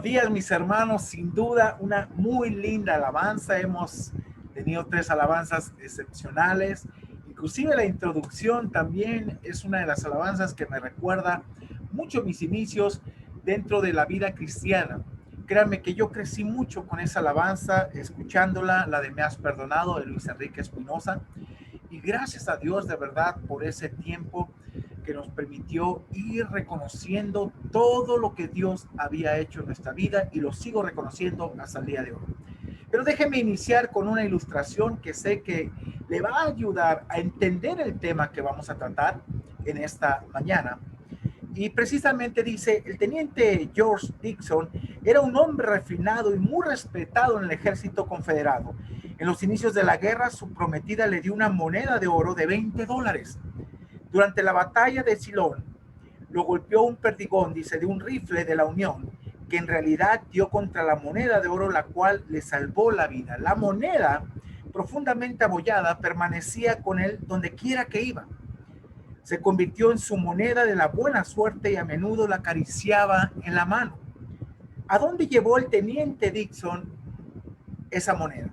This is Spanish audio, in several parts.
días, mis hermanos. Sin duda, una muy linda alabanza. Hemos tenido 3 alabanzas excepcionales. Inclusive la introducción también es una de las alabanzas que me recuerda mucho mis inicios dentro de la vida cristiana. Créanme que yo crecí mucho con esa alabanza, escuchándola, la de Me has perdonado, de Luis Enrique Espinosa. Y gracias a Dios de verdad por ese tiempo que nos permitió ir reconociendo todo lo que Dios había hecho en nuestra vida, y lo sigo reconociendo hasta el día de hoy. Pero déjeme iniciar con una ilustración que sé que le va a ayudar a entender el tema que vamos a tratar en esta mañana. Y precisamente dice: el teniente George Dixon era un hombre refinado y muy respetado en el ejército confederado. En los inicios de la guerra, su prometida le dio una moneda de oro de $20. Durante la batalla de Silón, lo golpeó un perdigón, dice, de un rifle de la Unión, que en realidad dio contra la moneda de oro, la cual le salvó la vida. La moneda, profundamente abollada, permanecía con él donde quiera que iba. Se convirtió en su moneda de la buena suerte y a menudo la acariciaba en la mano. ¿A dónde llevó el teniente Dixon esa moneda?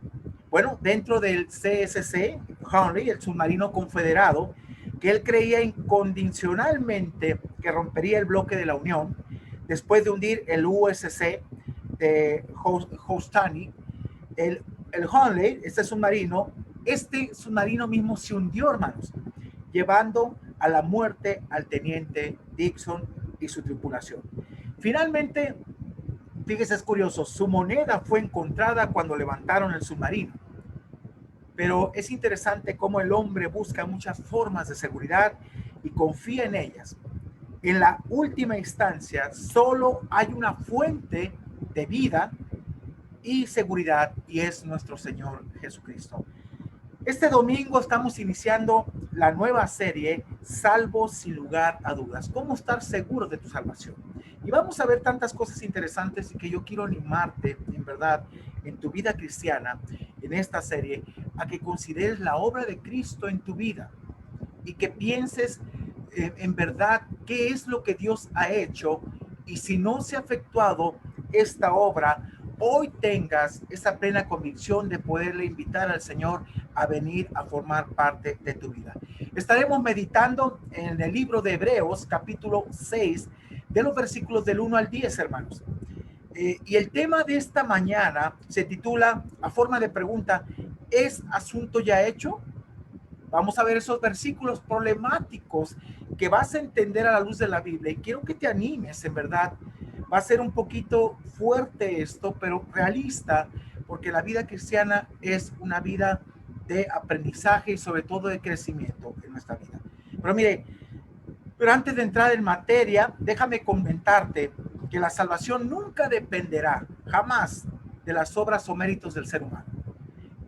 Bueno, dentro del CSC Hunley, el submarino confederado, que él creía incondicionalmente que rompería el bloque de la Unión después de hundir el USC de Houstonic. El Hunley, este submarino mismo se hundió, hermanos, llevando a la muerte al teniente Dixon y su tripulación. Finalmente, fíjese, es curioso, su moneda fue encontrada cuando levantaron el submarino. Pero es interesante cómo el hombre busca muchas formas de seguridad y confía en ellas. En la última instancia, solo hay una fuente de vida y seguridad, y es nuestro Señor Jesucristo. Este domingo estamos iniciando la nueva serie Salvo sin lugar a dudas. ¿Cómo estar seguro de tu salvación? Y vamos a ver tantas cosas interesantes, y que yo quiero animarte, en verdad, en tu vida cristiana, en esta serie, a que consideres la obra de Cristo en tu vida y que pienses en verdad qué es lo que Dios ha hecho, y si no se ha efectuado esta obra, hoy tengas esa plena convicción de poderle invitar al Señor a venir a formar parte de tu vida. Estaremos meditando en el libro de Hebreos, capítulo 6, de los versículos del 1 al 10, hermanos. Y el tema de esta mañana se titula, a forma de pregunta: ¿es asunto ya hecho? Vamos a ver esos versículos problemáticos que vas a entender a la luz de la Biblia, y quiero que te animes, en verdad. Va a ser un poquito fuerte esto, pero realista, porque la vida cristiana es una vida de aprendizaje y sobre todo de crecimiento en nuestra vida. Pero mire, pero antes de entrar en materia, déjame comentarte que la salvación nunca dependerá, jamás, de las obras o méritos del ser humano.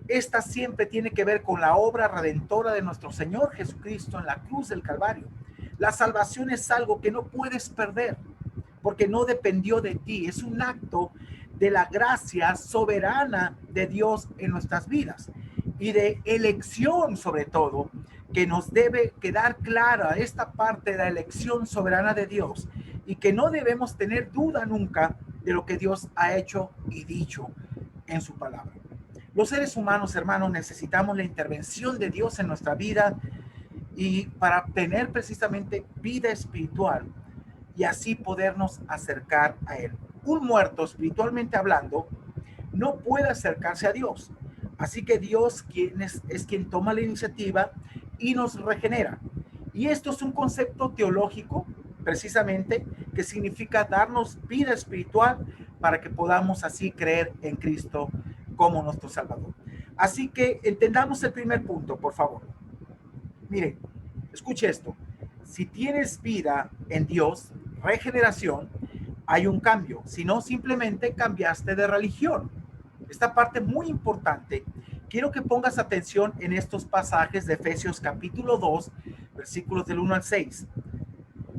Esta siempre tiene que ver con la obra redentora de nuestro Señor Jesucristo en la cruz del Calvario. La salvación es algo que no puedes perder, porque no dependió de ti. Es un acto de la gracia soberana de Dios en nuestras vidas, y de elección, sobre todo, que nos debe quedar clara esta parte de la elección soberana de Dios, y que no debemos tener duda nunca de lo que Dios ha hecho y dicho en su palabra. Los seres humanos, hermanos, necesitamos la intervención de Dios en nuestra vida, y para tener precisamente vida espiritual, y así podernos acercar a Él. Un muerto, espiritualmente hablando, no puede acercarse a Dios. Así que Dios es quien toma la iniciativa y nos regenera. Y esto es un concepto teológico, precisamente, que significa darnos vida espiritual para que podamos así creer en Cristo como nuestro Salvador. Así que entendamos el primer punto, por favor. Mire, escuche esto. Si tienes vida en Dios, regeneración, hay un cambio. Si no, simplemente cambiaste de religión. Esta parte es muy importante. Quiero que pongas atención en estos pasajes de Efesios capítulo 2, versículos del 1 al 6.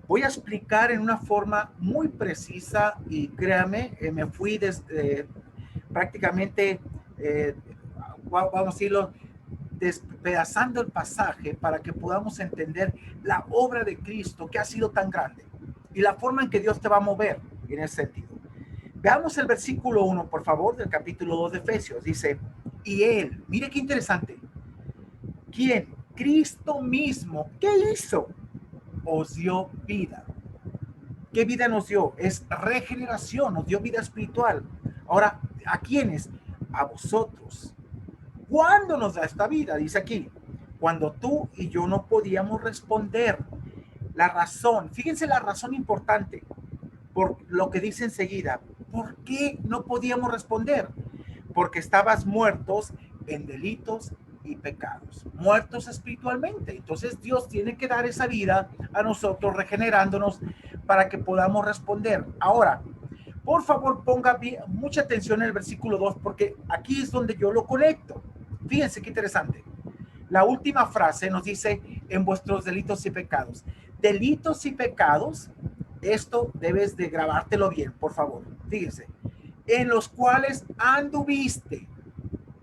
Voy a explicar en una forma muy precisa, y créame, me fui desde prácticamente, vamos a decirlo, despedazando el pasaje para que podamos entender la obra de Cristo, que ha sido tan grande, y la forma en que Dios te va a mover en ese sentido. Veamos el versículo 1, por favor, del capítulo 2 de Efesios. Dice, y Él, mire qué interesante, ¿quién? Cristo mismo, ¿qué hizo? Os dio vida. ¿Qué vida nos dio? Es regeneración, nos dio vida espiritual. Ahora, ¿a quiénes? A vosotros. ¿Cuándo nos da esta vida? Dice aquí, cuando tú y yo no podíamos responder. La razón, fíjense la razón importante, por lo que dice enseguida. ¿Por qué no podíamos responder? Porque estabas muertos en delitos y pecados, muertos espiritualmente. Entonces Dios tiene que dar esa vida a nosotros, regenerándonos para que podamos responder. Ahora, por favor, ponga mucha atención en el versículo 2, porque aquí es donde yo lo conecto. Fíjense qué interesante. La última frase nos dice, en vuestros delitos y pecados. Delitos y pecados, esto debes de grabártelo bien, por favor. Fíjense, en los cuales anduviste.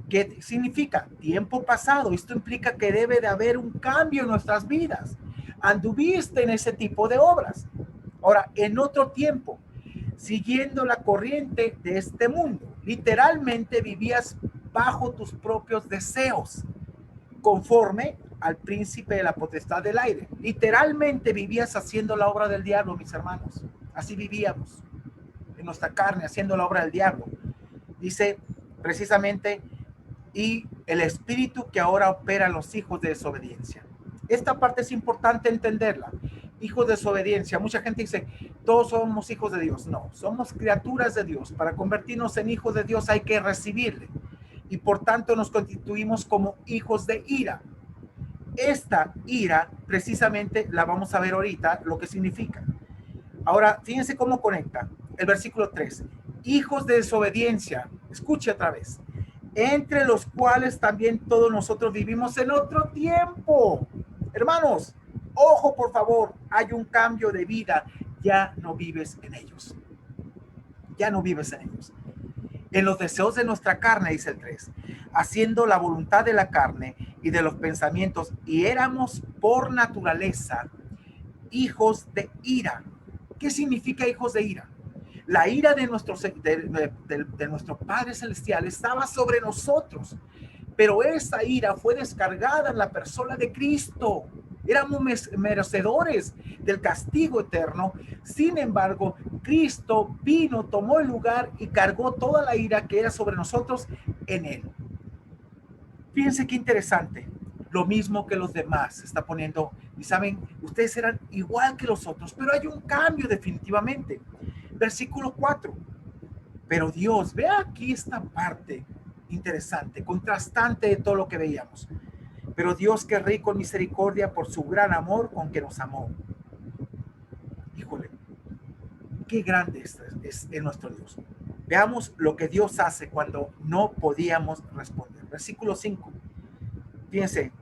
¿Qué significa? Tiempo pasado. Esto implica que debe de haber un cambio en nuestras vidas. Anduviste en ese tipo de obras. Ahora, en otro tiempo, siguiendo la corriente de este mundo, literalmente vivías bajo tus propios deseos, conforme al príncipe de la potestad del aire. Literalmente vivías haciendo la obra del diablo, mis hermanos. Así vivíamos en nuestra carne, haciendo la obra del diablo. Dice precisamente, y el espíritu que ahora opera en los hijos de desobediencia. Esta parte es importante entenderla. Hijos de desobediencia. Mucha gente dice, todos somos hijos de Dios. No, somos criaturas de Dios. Para convertirnos en hijos de Dios hay que recibirle. Y por tanto nos constituimos como hijos de ira. Esta ira, precisamente, la vamos a ver ahorita, lo que significa. Ahora, fíjense cómo conecta el versículo 3. Hijos de desobediencia. Escuche otra vez. Entre los cuales también todos nosotros vivimos en otro tiempo. Hermanos, ojo por favor, hay un cambio de vida. Ya no vives en ellos. Ya no vives en ellos. En los deseos de nuestra carne, dice el 3, haciendo la voluntad de la carne y de los pensamientos, y éramos por naturaleza hijos de ira. ¿Qué significa hijos de ira? La ira de nuestro Padre Celestial estaba sobre nosotros, pero esa ira fue descargada en la persona de Cristo. Éramos merecedores del castigo eterno. Sin embargo, Cristo vino, tomó el lugar y cargó toda la ira que era sobre nosotros en él. Fíjense qué interesante. Lo mismo que los demás se está poniendo. Y saben, ustedes eran igual que los otros, pero hay un cambio definitivamente. Versículo 4. Pero Dios, vea aquí esta parte interesante, contrastante de todo lo que veíamos. Pero Dios, que es rico en misericordia por su gran amor con que nos amó. Híjole, qué grande es nuestro Dios. Veamos lo que Dios hace cuando no podíamos responder. Versículo 5. Fíjense,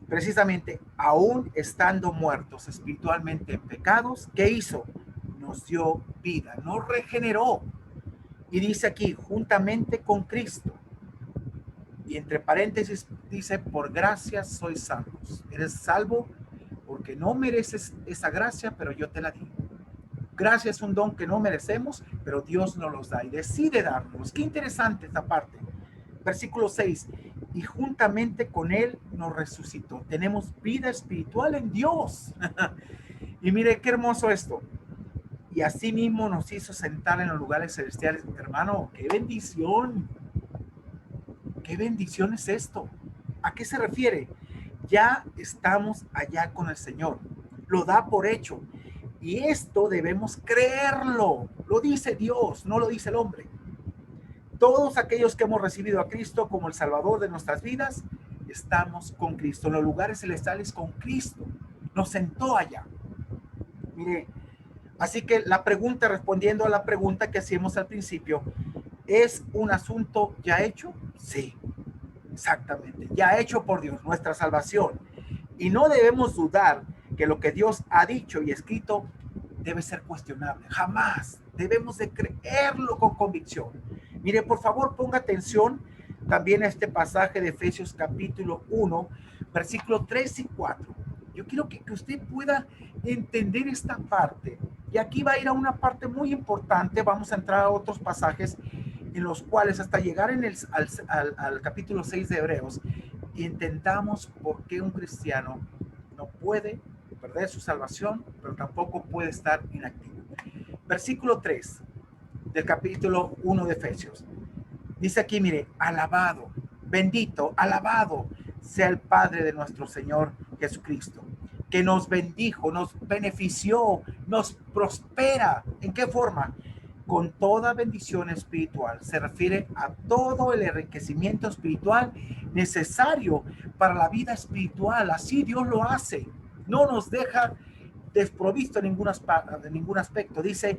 precisamente, aún estando muertos espiritualmente en pecados, ¿qué hizo? Nos dio vida, nos regeneró. Y dice aquí, juntamente con Cristo. Y entre paréntesis dice, por gracia sois salvos. Eres salvo porque no mereces esa gracia, pero yo te la di. Gracia es un don que no merecemos, pero Dios nos los da y decide darnos. Qué interesante esta parte. Versículo 6. Y juntamente con Él nos resucitó. Tenemos vida espiritual en Dios. Y mire qué hermoso esto. Y así mismo nos hizo sentar en los lugares celestiales. Hermano, qué bendición. ¿Qué bendición es esto? ¿A qué se refiere? Ya estamos allá con el Señor. Lo da por hecho. Y esto debemos creerlo. Lo dice Dios, no lo dice el hombre. Todos aquellos que hemos recibido a Cristo como el Salvador de nuestras vidas, estamos con Cristo. En los lugares celestiales con Cristo. Nos sentó allá. Mire, así que la pregunta, respondiendo a la pregunta que hacíamos al principio, ¿es un asunto ya hecho? Sí, exactamente, ya hecho por Dios, nuestra salvación. Y no debemos dudar que lo que Dios ha dicho y escrito debe ser cuestionable. Jamás debemos de creerlo con convicción. Mire, por favor, ponga atención también a este pasaje de Efesios capítulo 1, versículos 3 y 4. Yo quiero que usted pueda entender esta parte Y aquí va a ir a una parte muy importante. Vamos a entrar a otros pasajes en los cuales hasta llegar al capítulo 6 de Hebreos y entendamos por qué un cristiano no puede perder su salvación, pero tampoco puede estar inactivo. Versículo 3 del capítulo 1 de Efesios. Dice aquí, mire, alabado, bendito, alabado sea el Padre de nuestro Señor Jesucristo, que nos bendijo, nos benefició, nos prospera. ¿En qué forma? Con toda bendición espiritual. Se refiere a todo el enriquecimiento espiritual necesario para la vida espiritual. Así Dios lo hace. No nos deja desprovisto en ningún aspecto. Dice,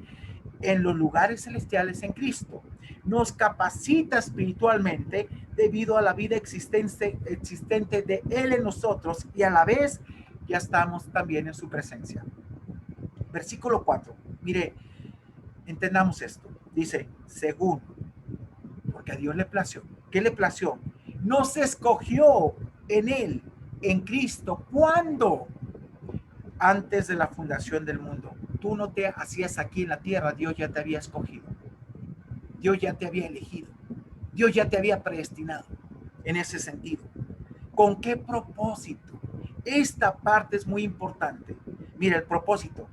en los lugares celestiales en Cristo. Nos capacita espiritualmente debido a la vida existente de Él en nosotros, y a la vez ya estamos también en su presencia. Versículo 4. Mire, entendamos esto. Dice, según, porque a Dios le plació. ¿Qué le plació? Nos escogió en Él, en Cristo. ¿Cuándo? Antes de la fundación del mundo. Tú no te hacías aquí en la tierra, Dios ya te había escogido. Dios ya te había elegido. Dios ya te había predestinado en ese sentido. ¿Con qué propósito? Esta parte es muy importante. Mira, el propósito,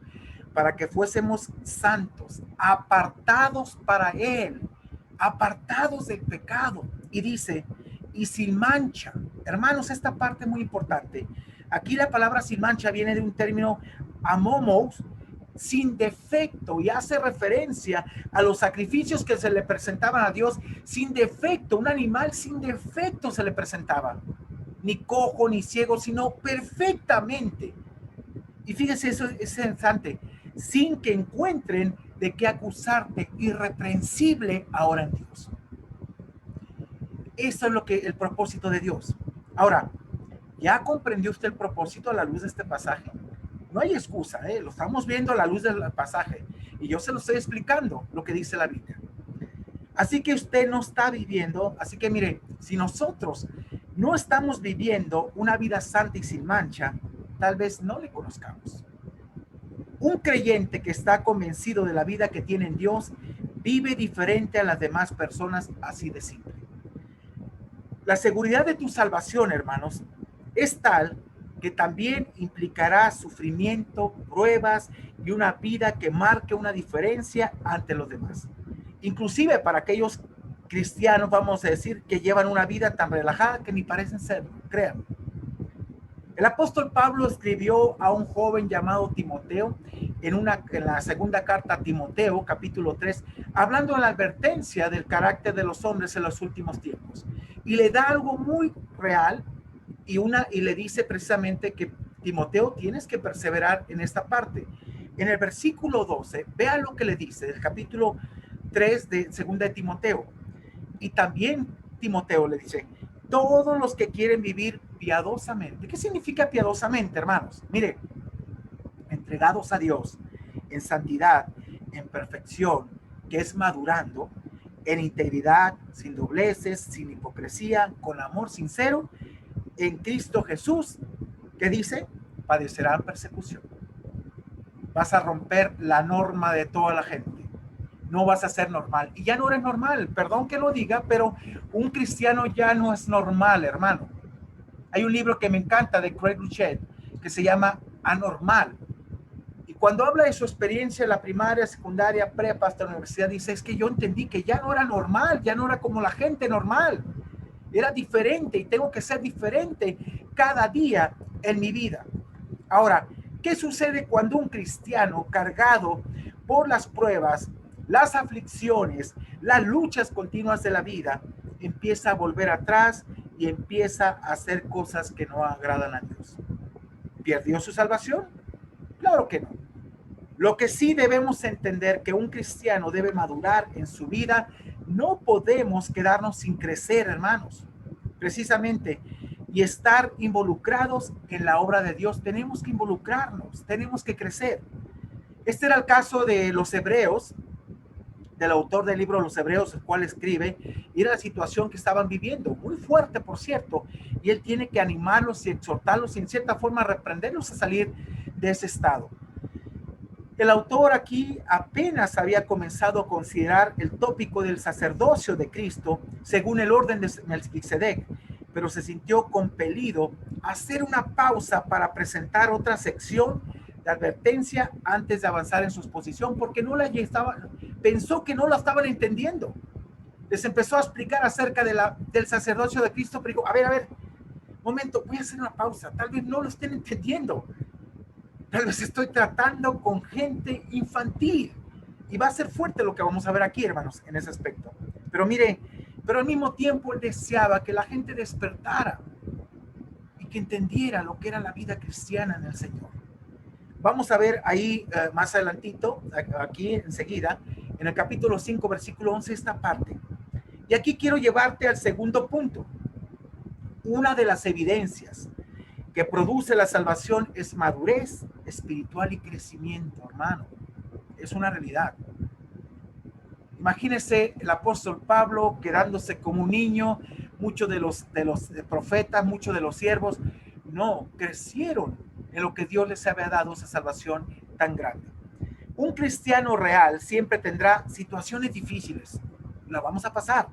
para que fuésemos santos, apartados para Él, apartados del pecado. Y dice, y sin mancha. Hermanos, esta parte es muy importante. Aquí la palabra sin mancha viene de un término amomos, sin defecto, y hace referencia a los sacrificios que se le presentaban a Dios sin defecto. Un animal sin defecto se le presentaba, ni cojo ni ciego, sino perfectamente. Y fíjese, eso es interesante, sin que encuentren de qué acusarte, irreprensible ahora en Dios. Eso es lo que el propósito de Dios. Ahora, ¿ya comprendió usted el propósito a la luz de este pasaje? No hay excusa, lo estamos viendo a la luz del pasaje y yo se lo estoy explicando lo que dice la Biblia. Así que usted no está viviendo, así que mire, si nosotros no estamos viviendo una vida santa y sin mancha, tal vez no le conozcamos. Un creyente que está convencido de la vida que tiene en Dios vive diferente a las demás personas, así de simple. La seguridad de tu salvación, hermanos, es tal que también implicará sufrimiento, pruebas y una vida que marque una diferencia ante los demás. Inclusive para aquellos cristianos, vamos a decir, que llevan una vida tan relajada que ni parecen serlo, créanme. El apóstol Pablo escribió a un joven llamado Timoteo en la segunda carta a Timoteo, capítulo 3, hablando de la advertencia del carácter de los hombres en los últimos tiempos. Y le da algo muy real y le dice precisamente que Timoteo, tienes que perseverar en esta parte. En el versículo 12, vea lo que le dice del capítulo 3 de segunda de Timoteo. Y también Timoteo le dice, todos los que quieren vivir piadosamente. ¿Qué significa piadosamente, hermanos? Mire, entregados a Dios en santidad, en perfección, que es madurando, en integridad, sin dobleces, sin hipocresía, con amor sincero, en Cristo Jesús, que dice, padecerán persecución. Vas a romper la norma de toda la gente. No vas a ser normal. Y ya no eres normal, perdón que lo diga, pero un cristiano ya no es normal, hermano. Hay un libro que me encanta de Craig Luchet que se llama Anormal. Y cuando habla de su experiencia en la primaria, secundaria, prepa, hasta la universidad, dice, es que yo entendí que ya no era normal, ya no era como la gente normal. Era diferente y tengo que ser diferente cada día en mi vida. Ahora, ¿qué sucede cuando un cristiano cargado por las pruebas, las aflicciones, las luchas continuas de la vida, empieza a volver atrás y empieza a hacer cosas que no agradan a Dios? ¿Perdió su salvación? Claro que no. Lo que sí debemos entender que un cristiano debe madurar en su vida. No podemos quedarnos sin crecer, hermanos, precisamente, y estar involucrados en la obra de Dios. Tenemos que involucrarnos, tenemos que crecer. Este era el caso de los hebreos, del autor del libro de los Hebreos, el cual escribe, y era la situación que estaban viviendo, muy fuerte, por cierto, y él tiene que animarlos y exhortarlos y en cierta forma reprenderlos a salir de ese estado. El autor aquí apenas había comenzado a considerar el tópico del sacerdocio de Cristo según el orden de Melquisedec, pero se sintió compelido a hacer una pausa para presentar otra sección de advertencia antes de avanzar en su exposición, porque pensó que no la estaban entendiendo. Les empezó a explicar acerca del sacerdocio de Cristo, pero dijo, a ver, momento, voy a hacer una pausa, tal vez no lo estén entendiendo. Tal vez estoy tratando con gente infantil. Y va a ser fuerte lo que vamos a ver aquí, hermanos, en ese aspecto. Pero mire, pero al mismo tiempo él deseaba que la gente despertara y que entendiera lo que era la vida cristiana en el Señor. Vamos a ver ahí más adelantito, aquí enseguida, en el capítulo 5, versículo 11, esta parte. Y aquí quiero llevarte al segundo punto. Una de las evidencias que produce la salvación es madurez espiritual y crecimiento, hermano. Es una realidad. Imagínese el apóstol Pablo quedándose como un niño, muchos de los profetas, muchos de los siervos, no, crecieron en lo que Dios les había dado, esa salvación tan grande. Un cristiano real siempre tendrá situaciones difíciles, la vamos a pasar,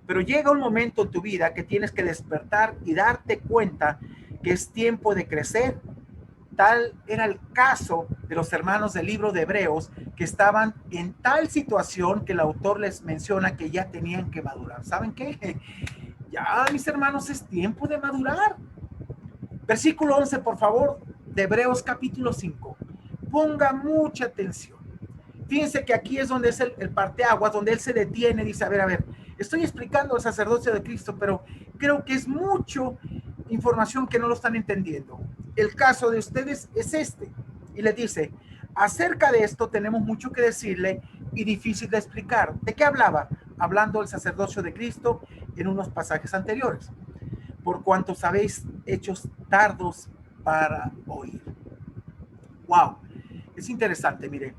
pero llega un momento en tu vida que tienes que despertar y darte cuenta que es tiempo de crecer. Tal era el caso de los hermanos del libro de Hebreos, que estaban en tal situación que el autor les menciona que ya tenían que madurar. ¿Saben qué? Ya, mis hermanos, es tiempo de madurar. Versículo 11, por favor, de Hebreos capítulo 5. Ponga mucha atención. Fíjense que aquí es donde es el parteaguas, donde él se detiene y dice, a ver, estoy explicando el sacerdocio de Cristo, pero creo que es mucho información que no lo están entendiendo. El caso de ustedes es este. Y le dice, acerca de esto tenemos mucho que decirle y difícil de explicar. ¿De qué hablaba? Hablando del sacerdocio de Cristo en unos pasajes anteriores. Por cuanto habéis hechos tardos para oír. Wow, es interesante, mire.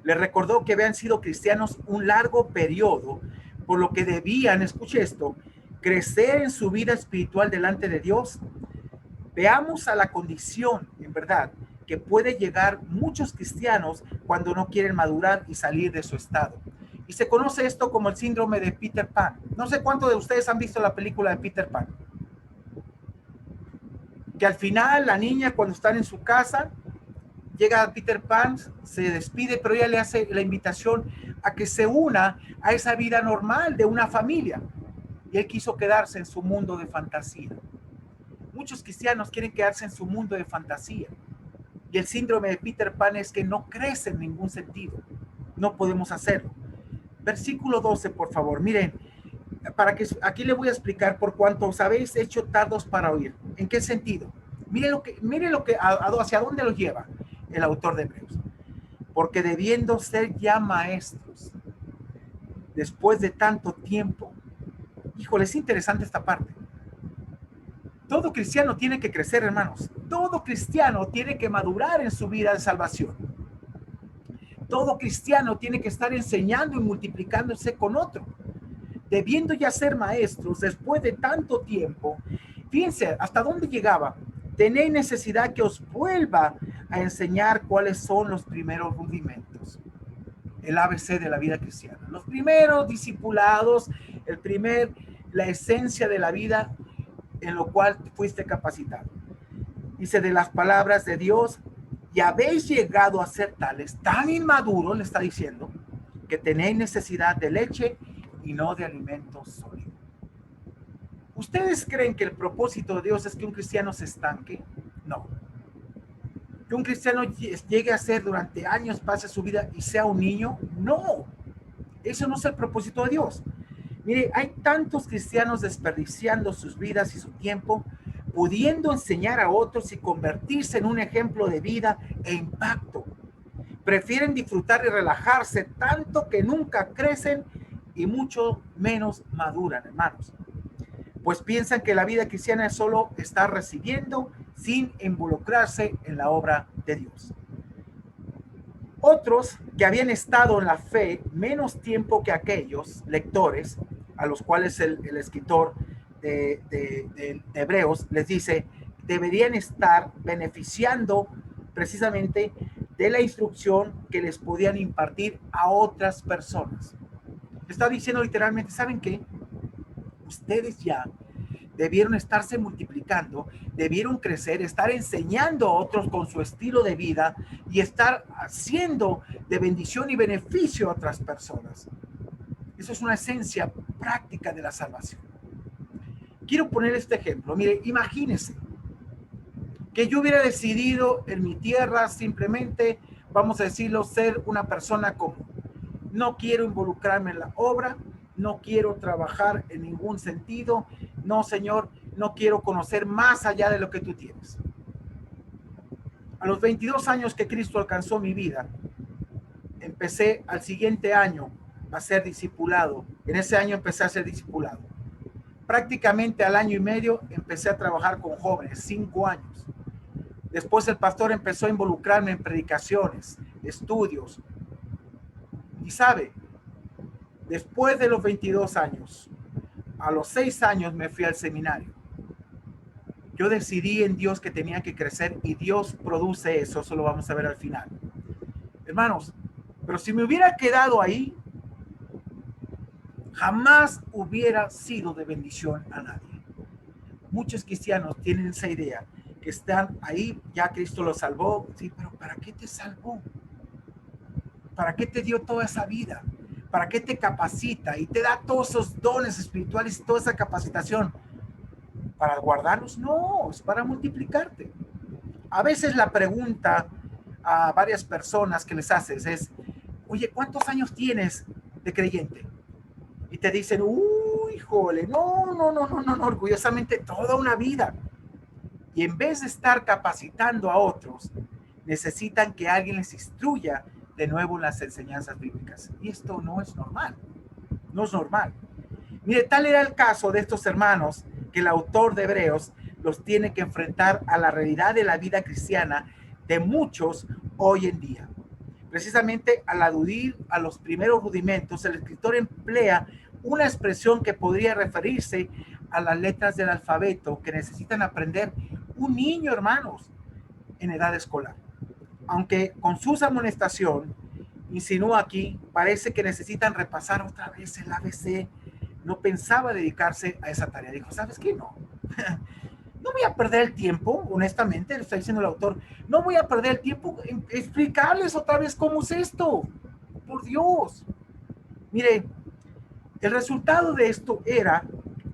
Le recordó que habían sido cristianos un largo periodo, por lo que debían, escuche esto, crecer en su vida espiritual delante de Dios. Veamos a la condición, en verdad, que puede llegar muchos cristianos cuando no quieren madurar y salir de su estado. Y se conoce esto como el síndrome de Peter Pan. No sé cuántos de ustedes han visto la película de Peter Pan. Que al final la niña, cuando están en su casa, llega Peter Pan, se despide, pero ella le hace la invitación a que se una a esa vida normal de una familia. Y él quiso quedarse en su mundo de fantasía. Muchos cristianos quieren quedarse en su mundo de fantasía. Y el síndrome de Peter Pan es que no crece en ningún sentido. No podemos hacerlo. Versículo 12, por favor. Miren, aquí le voy a explicar por cuánto os habéis hecho tardos para oír. ¿En qué sentido? Mire hacia dónde lo lleva el autor de Hebreos. Porque debiendo ser ya maestros, después de tanto tiempo, híjole, es interesante esta parte. Todo cristiano tiene que crecer, hermanos. Todo cristiano tiene que madurar en su vida de salvación. Todo cristiano tiene que estar enseñando y multiplicándose con otro. Debiendo ya ser maestros después de tanto tiempo, fíjense hasta dónde llegaba. Tenéis necesidad que os vuelva a enseñar cuáles son los primeros rudimentos. El ABC de la vida cristiana. Los primeros discipulados, la esencia de la vida en lo cual fuiste capacitado. Dice, de las palabras de Dios, y habéis llegado a ser tales, tan inmaduros, le está diciendo, que tenéis necesidad de leche y no de alimento sólido. ¿Ustedes creen que el propósito de Dios es que un cristiano se estanque? No. Que un cristiano llegue a ser durante años, pase su vida y sea un niño. No. Eso no es el propósito de Dios. Mire, hay tantos cristianos desperdiciando sus vidas y su tiempo, pudiendo enseñar a otros y convertirse en un ejemplo de vida e impacto. Prefieren disfrutar y relajarse tanto que nunca crecen y mucho menos maduran, hermanos. Pues piensan que la vida cristiana es solo estar recibiendo sin involucrarse en la obra de Dios. Otros que habían estado en la fe menos tiempo que aquellos lectores a los cuales el escritor de Hebreos les dice, deberían estar beneficiando precisamente de la instrucción que les podían impartir a otras personas. Está diciendo literalmente, ¿saben qué? Ustedes ya debieron estarse multiplicando, debieron crecer, estar enseñando a otros con su estilo de vida y estar haciendo de bendición y beneficio a otras personas. Eso es una esencia práctica de la salvación. Quiero poner este ejemplo. Mire, imagínense que yo hubiera decidido en mi tierra simplemente, vamos a decirlo, ser una persona común. No quiero involucrarme en la obra, no quiero trabajar en ningún sentido. No, Señor, no quiero conocer más allá de lo que tú tienes. A los 22 años que Cristo alcanzó mi vida, empecé al siguiente año a ser discipulado. En ese año empecé a ser discipulado. Prácticamente al año y medio empecé a trabajar con jóvenes, 5 años. Después el pastor empezó a involucrarme en predicaciones, estudios. Y sabe, después de los 22 años, a los 6 años me fui al seminario. Yo decidí en Dios que tenía que crecer y Dios produce eso. Eso lo vamos a ver al final. Hermanos, pero si me hubiera quedado ahí, jamás hubiera sido de bendición a nadie. Muchos cristianos tienen esa idea, que están ahí, ya Cristo los salvó. Sí, pero ¿para qué te salvó? ¿Para qué te dio toda esa vida? ¿Para qué te capacita y te da todos esos dones espirituales y toda esa capacitación? ¿Para guardarlos? No, es para multiplicarte. A veces la pregunta a varias personas que les haces es, oye, ¿cuántos años tienes de creyente? Y te dicen, uy, jole, no, orgullosamente toda una vida. Y en vez de estar capacitando a otros, necesitan que alguien les instruya de nuevo las enseñanzas bíblicas. Y esto no es normal. No es normal. Mire, tal era el caso de estos hermanos que el autor de Hebreos los tiene que enfrentar a la realidad de la vida cristiana de muchos hoy en día. Precisamente al aludir a los primeros rudimentos, el escritor emplea una expresión que podría referirse a las letras del alfabeto que necesitan aprender un niño, hermanos, en edad escolar. Aunque con su amonestación, insinúa aquí, parece que necesitan repasar otra vez el ABC. No pensaba dedicarse a esa tarea. Dijo, ¿sabes qué? No. No voy a perder el tiempo, honestamente, le está diciendo el autor, no voy a perder el tiempo en explicarles otra vez cómo es esto. Por Dios. Mire, el resultado de esto era,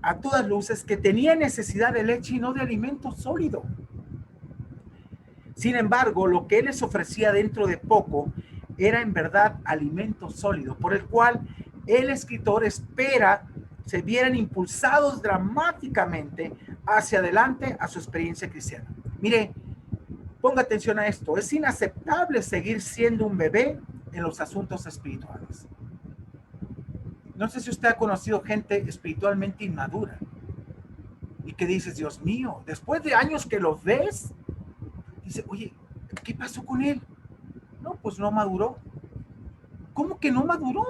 a todas luces, que tenía necesidad de leche y no de alimento sólido. Sin embargo, lo que él les ofrecía dentro de poco era en verdad alimento sólido, por el cual el escritor espera se vieran impulsados dramáticamente hacia adelante a su experiencia cristiana. Mire, ponga atención a esto. Es inaceptable seguir siendo un bebé en los asuntos espirituales. No sé si usted ha conocido gente espiritualmente inmadura y que dices, Dios mío, después de años que los ves, dice, oye, ¿qué pasó con él? No, pues no maduró. ¿Cómo que no maduró?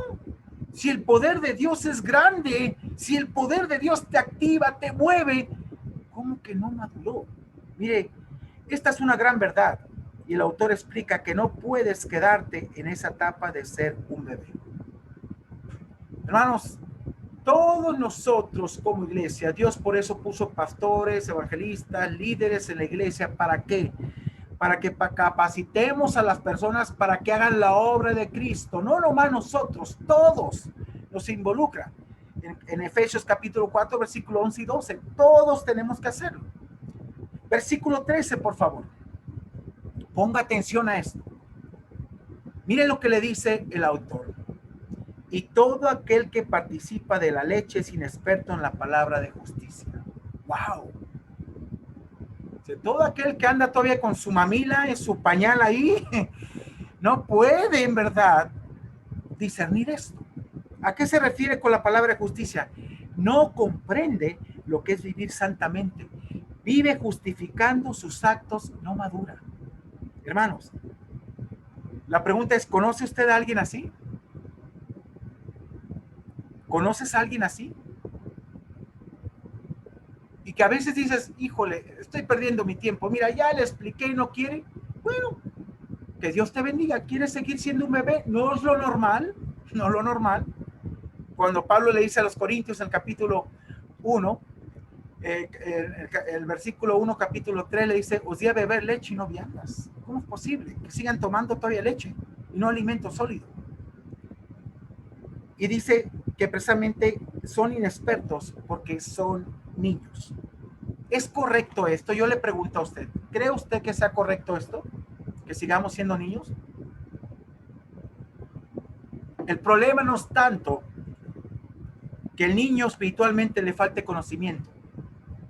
Si el poder de Dios es grande, si el poder de Dios te activa, te mueve, ¿cómo que no maduró? Mire, esta es una gran verdad y el autor explica que no puedes quedarte en esa etapa de ser un bebé. Hermanos, todos nosotros como iglesia, Dios por eso puso pastores, evangelistas, líderes en la iglesia. ¿Para qué? Para que capacitemos a las personas para que hagan la obra de Cristo. No nomás nosotros, todos nos involucran. En Efesios capítulo 4, versículo 11 y 12, todos tenemos que hacerlo. Versículo 13, por favor. Ponga atención a esto. Mire lo que le dice el autor. Y todo aquel que participa de la leche es inexperto en la palabra de justicia. ¡Wow! Todo aquel que anda todavía con su mamila en su pañal ahí, no puede en verdad discernir esto. ¿A qué se refiere con la palabra de justicia? No comprende lo que es vivir santamente. Vive justificando sus actos, no madura. Hermanos, la pregunta es, ¿conoce usted a alguien así? ¿Conoces a alguien así? Y que a veces dices, híjole, estoy perdiendo mi tiempo. Mira, ya le expliqué y no quiere. Bueno, que Dios te bendiga. ¿Quieres seguir siendo un bebé? No es lo normal, no es lo normal. Cuando Pablo le dice a los Corintios en el capítulo 1, el versículo 1, capítulo 3, le dice, os di a beber leche y no viandas. ¿Cómo es posible que sigan tomando todavía leche y no alimento sólido? Y dice que precisamente son inexpertos porque son niños. ¿Es correcto esto? Yo le pregunto a usted, ¿cree usted que sea correcto esto? ¿Que sigamos siendo niños? El problema no es tanto que el niño espiritualmente le falte conocimiento,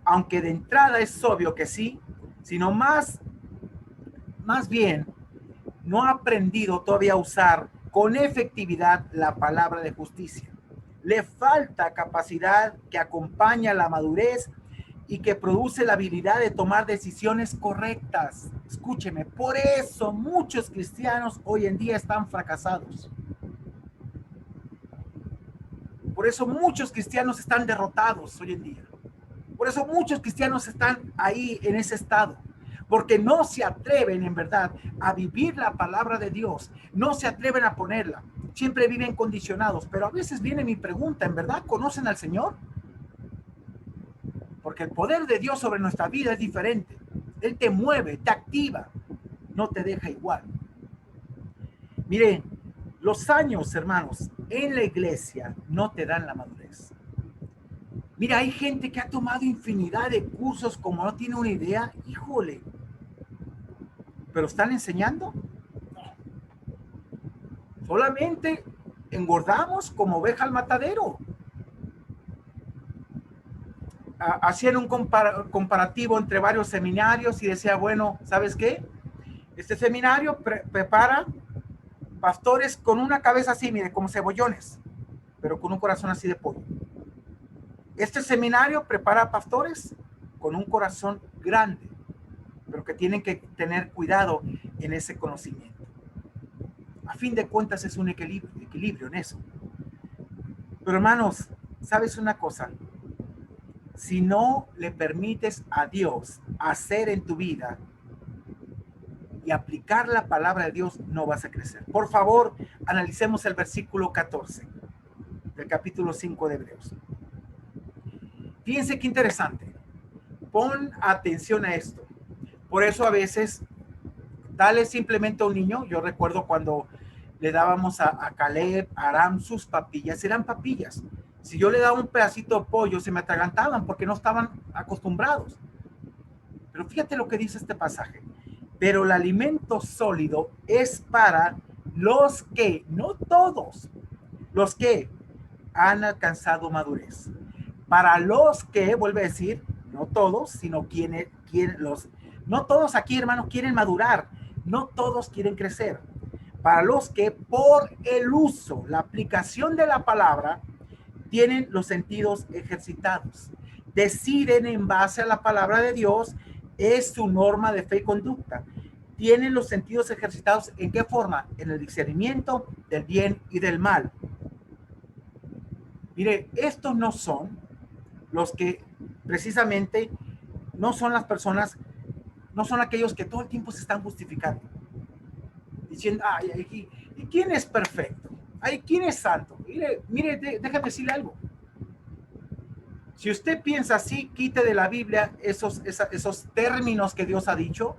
aunque de entrada es obvio que sí, sino más bien no ha aprendido todavía a usar con efectividad la palabra de justicia. Le falta capacidad que acompaña la madurez y que produce la habilidad de tomar decisiones correctas. Escúcheme, por eso muchos cristianos hoy en día están fracasados. Por eso muchos cristianos están derrotados hoy en día. Por eso muchos cristianos están ahí en ese estado. Porque no se atreven en verdad a vivir la palabra de Dios. No se atreven a ponerla. Siempre viven condicionados. Pero a veces viene mi pregunta, ¿en verdad conocen al Señor? Porque el poder de Dios sobre nuestra vida es diferente. Él te mueve, te activa, no te deja igual. Miren, los años, hermanos, en la iglesia no te dan la madurez. Mira, hay gente que ha tomado infinidad de cursos como no tiene una idea. Híjole. ¿Pero están enseñando? No. Solamente engordamos como oveja al matadero. Hacían un comparativo entre varios seminarios y decía, bueno, ¿sabes qué? Este seminario prepara pastores con una cabeza así, mire, como cebollones, pero con un corazón así de pollo. Este seminario prepara pastores con un corazón grande, pero que tienen que tener cuidado en ese conocimiento. A fin de cuentas es un equilibrio en eso. Pero hermanos, ¿sabes una cosa? Si no le permites a Dios hacer en tu vida y aplicar la palabra de Dios, no vas a crecer. Por favor, analicemos el versículo 14 del capítulo 5 de Hebreos. Fíjense qué interesante. Pon atención a esto. Por eso a veces, dale simplemente a un niño. Yo recuerdo cuando le dábamos a Caleb, a Aram, sus papillas, eran papillas. Si yo le daba un pedacito de pollo, se me atragantaban porque no estaban acostumbrados. Pero fíjate lo que dice este pasaje. Pero el alimento sólido es para los que, no todos, los que han alcanzado madurez. Para los que, vuelve a decir, no todos, sino quienes no todos aquí, hermanos, quieren madurar. No todos quieren crecer. Para los que por el uso, la aplicación de la palabra, tienen los sentidos ejercitados. Deciden en base a la palabra de Dios, es su norma de fe y conducta. Tienen los sentidos ejercitados, ¿en qué forma? En el discernimiento del bien y del mal. Mire, estos no son los que precisamente no son las personas, no son aquellos que todo el tiempo se están justificando. Diciendo, ay, ¿y quién es perfecto? Ay, ¿quién es santo? Mire, déjame decirle algo. Si usted piensa así, quite de la Biblia esos términos que Dios ha dicho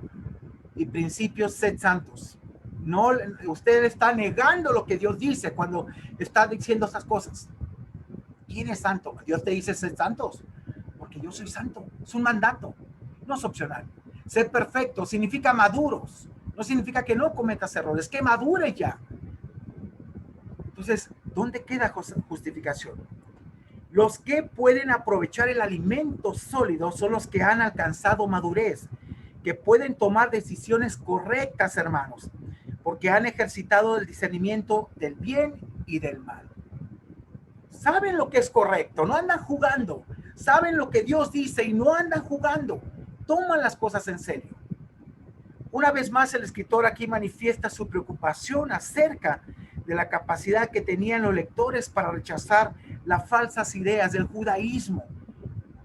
y principios, sed santos. No, usted está negando lo que Dios dice cuando está diciendo esas cosas. ¿Quién es santo? Dios te dice sed santos, porque yo soy santo. Es un mandato, no es opcional. Ser perfecto significa maduros. No significa que no cometas errores, que madure ya. Entonces, ¿dónde queda justificación? Los que pueden aprovechar el alimento sólido son los que han alcanzado madurez, que pueden tomar decisiones correctas, hermanos, porque han ejercitado el discernimiento del bien y del mal. Saben lo que es correcto, no andan jugando. Saben lo que Dios dice y no andan jugando. Toman las cosas en serio. Una vez más, el escritor aquí manifiesta su preocupación acerca de la capacidad que tenían los lectores para rechazar las falsas ideas del judaísmo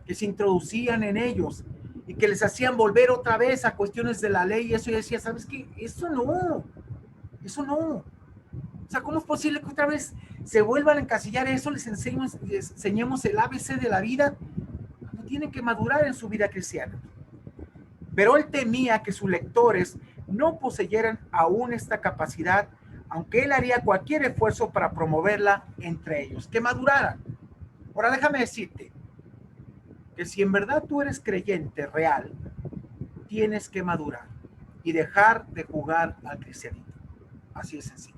que se introducían en ellos y que les hacían volver otra vez a cuestiones de la ley. Y eso, y decía, ¿sabes qué? Eso no. Eso no. O sea, ¿cómo es posible que otra vez se vuelvan a encasillar eso? Les enseñemos el ABC de la vida. No tienen que madurar en su vida cristiana. Pero él temía que sus lectores no poseyeran aún esta capacidad, aunque él haría cualquier esfuerzo para promoverla entre ellos, que maduraran. Ahora déjame decirte que si en verdad tú eres creyente real, tienes que madurar y dejar de jugar al cristianismo. Así de sencillo.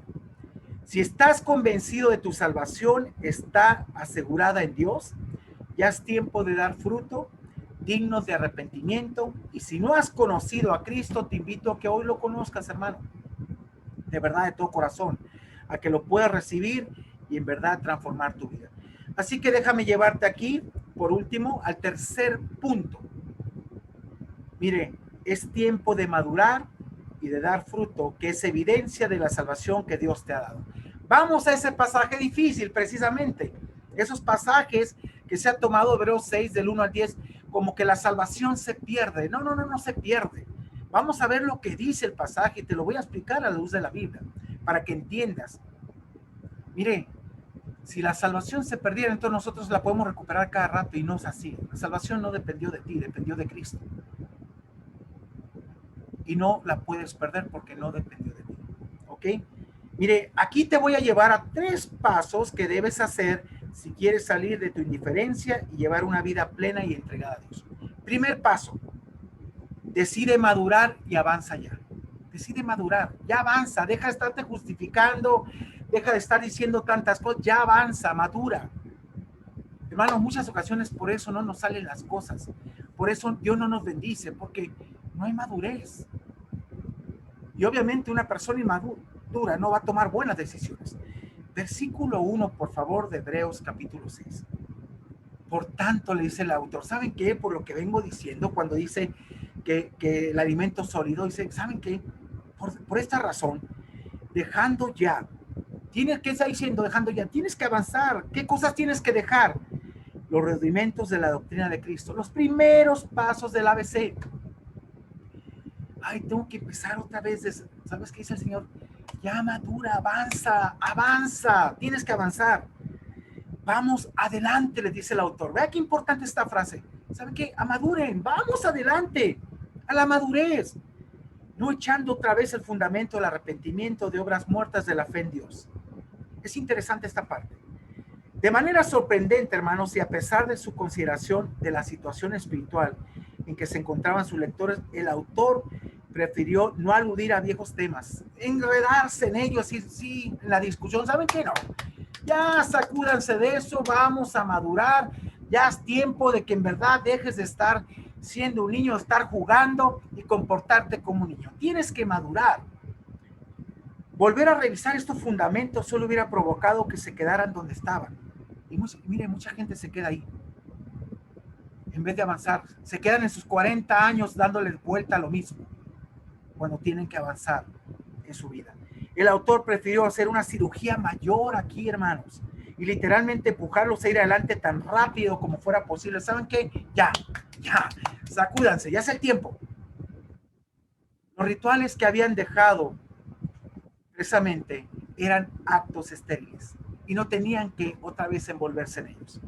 Si estás convencido de tu salvación está asegurada en Dios, ya es tiempo de dar fruto dignos de arrepentimiento. Y si no has conocido a Cristo, te invito a que hoy lo conozcas, hermano, de verdad, de todo corazón, a que lo puedas recibir y en verdad transformar tu vida. Así que déjame llevarte aquí, por último, al tercer punto. Mire, es tiempo de madurar y de dar fruto, que es evidencia de la salvación que Dios te ha dado. Vamos a ese pasaje difícil, precisamente. Esos pasajes que se ha tomado Hebreos 6, del 1 al 10, como que la salvación se pierde. No, no, no, no se pierde. Vamos a ver lo que dice el pasaje y te lo voy a explicar a la luz de la Biblia, para que entiendas. Mire, si la salvación se perdiera, entonces nosotros la podemos recuperar cada rato y no es así. La salvación no dependió de ti, dependió de Cristo. Y no la puedes perder porque no dependió de ti. ¿Ok? Mire, aquí te voy a llevar a 3 pasos que debes hacer si quieres salir de tu indiferencia y llevar una vida plena y entregada a Dios. Primer paso, decide madurar y avanza ya. Decide madurar, ya avanza, deja de estarte justificando, deja de estar diciendo tantas cosas, ya avanza, madura. Hermanos, muchas ocasiones por eso no nos salen las cosas, por eso Dios no nos bendice, porque no hay madurez. Y obviamente una persona inmadura no va a tomar buenas decisiones. Versículo 1, por favor, de Hebreos capítulo 6. Por tanto, le dice el autor, ¿saben qué? Por lo que vengo diciendo, cuando dice que el alimento sólido, dice, ¿saben qué? Por esta razón, dejando ya, ¿qué está diciendo? Dejando ya, tienes que avanzar. ¿Qué cosas tienes que dejar? Los rudimentos de la doctrina de Cristo, los primeros pasos del ABC. Ay, tengo que empezar otra vez. ¿Sabes qué dice el Señor? Ya madura, avanza, avanza, tienes que avanzar. Vamos adelante, le dice el autor. Vea qué importante esta frase. ¿Saben qué? Amaduren, vamos adelante, a la madurez. No echando otra vez el fundamento del arrepentimiento de obras muertas de la fe en Dios. Es interesante esta parte. De manera sorprendente, hermanos, y a pesar de su consideración de la situación espiritual en que se encontraban sus lectores, el autor prefirió no aludir a viejos temas, enredarse en ellos, sí, en la discusión. ¿Saben qué? No, ya sacúdanse de eso, vamos a madurar, ya es tiempo de que en verdad dejes de estar siendo un niño, estar jugando y comportarte como un niño. Tienes que madurar. Volver a revisar estos fundamentos solo hubiera provocado que se quedaran donde estaban. Y mire, mucha gente se queda ahí. En vez de avanzar, se quedan en sus 40 años dándole vuelta a lo mismo, cuando tienen que avanzar en su vida. El autor prefirió hacer una cirugía mayor aquí, hermanos, y literalmente empujarlos a ir adelante tan rápido como fuera posible. ¿Saben qué? Ya, sacúdanse, ya es el tiempo. Los rituales que habían dejado precisamente eran actos estériles y no tenían que otra vez envolverse en ellos.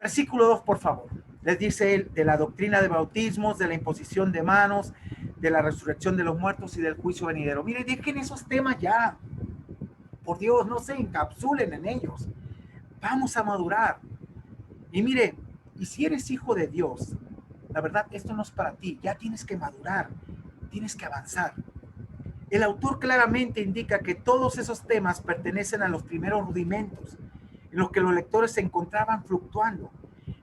Versículo 2, por favor. Les dice él de la doctrina de bautismos, de la imposición de manos, de la resurrección de los muertos y del juicio venidero. Mire, dejen esos temas ya. Por Dios, no se encapsulen en ellos. Vamos a madurar. Y mire, y si eres hijo de Dios, la verdad, esto no es para ti. Ya tienes que madurar, tienes que avanzar. El autor claramente indica que todos esos temas pertenecen a los primeros rudimentos, en los que los lectores se encontraban fluctuando.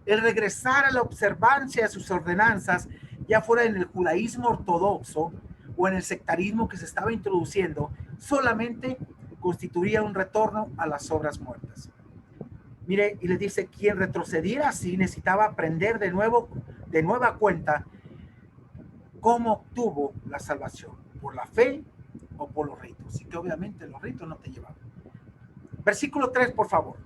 El regresar a la observancia de sus ordenanzas, ya fuera en el judaísmo ortodoxo o en el sectarismo que se estaba introduciendo, solamente constituía un retorno a las obras muertas. Mire, y les dice, quien retrocediera así necesitaba aprender de nueva cuenta cómo obtuvo la salvación, por la fe o por los ritos. Y que obviamente los ritos no te llevaban. Versículo 3, por favor.